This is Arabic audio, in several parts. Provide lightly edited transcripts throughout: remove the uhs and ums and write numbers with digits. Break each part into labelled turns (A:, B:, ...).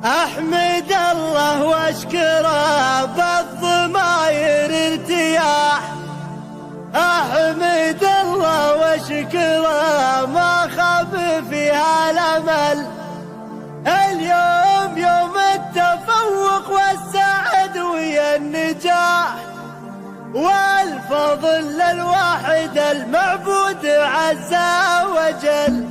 A: أحمد الله واشكره بالضماير ارتياح. أحمد الله واشكره ما خاب فيها الأمل. اليوم يوم التفوق والسعد ويا النجاح، والفضل للواحد المعبود عز وجل.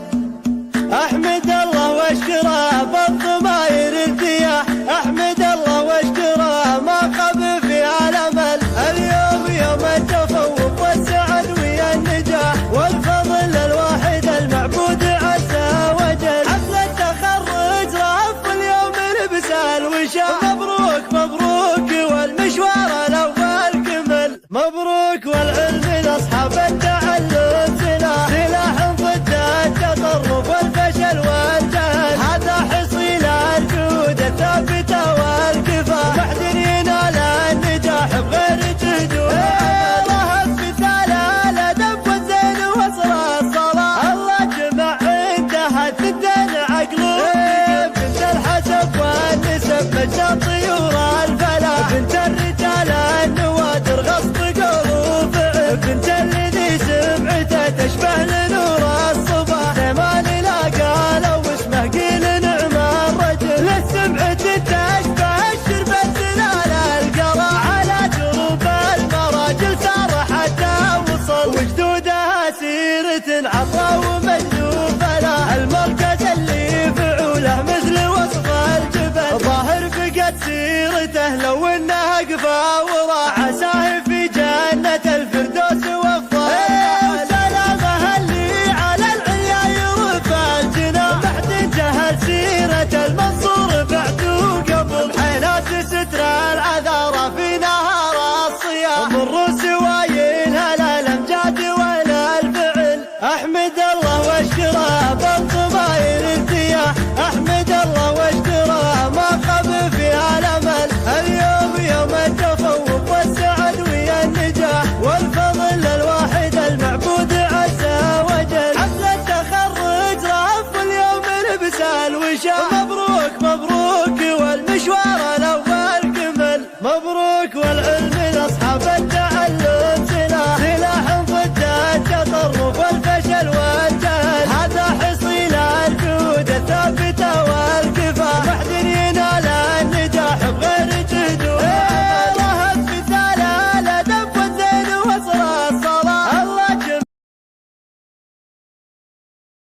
A: أحمد الله واشكره بالضماير ارتياح. أحمد الله واشكره ما خاب فيها الأمل. اليوم يوم التفوق والسعد ويا النجاح، والفضل للواحد المعبود عز وجل. حفل التخرج رف اليوم لبس الوشاح. مبروك مبروك والمشوار الأول كمل. مبروك والعلم لأصحاب التعلم سلاح ضد التطرف والفشل والجهل. هذا حصيل الجود الثابتة والكفاح، محد ينال النجاح بغير جهد وعمل. رهب مثال الأدب والزين وصل الصلاة، الله جمع عندها الثنتين عقل وعقل. بنت الحسب والنسب مجد طيور الفلاح، بنت الرجال النوادر غصب قول وفعل. بنت الذي سمعته تشبه لنور الصباح، زمان لاقى لو اسمه قيل نعم الرجل. للسمعة تشبه الشربة زلال القرع، على دروب المراجل سار حتى وصل. وجدودها سيرة عطا ومجدوب له، المركز اللي فعوله مثل وصف الجبل. ظاهر فقد سيرته لو انه قفا وراح، عساه في جنة الفردوس وفضل. سلامه اللي على العليا يرفع الجناح، بعد جهل سيرة المنصور بعد وقبل. حيلات ستر العذارى في نهار الصيام، مروا سوايلها لا الامجاد ولا الفعل. احمد الله واشكره بالضماير ارتياح. احمد الله واشكره ما خاب فيها الامل. اليوم يوم التفوق والسعد ويا النجاح، والفضل للواحد المعبود عز وجل. حفل التخرج رف اليوم لبس الوشاح.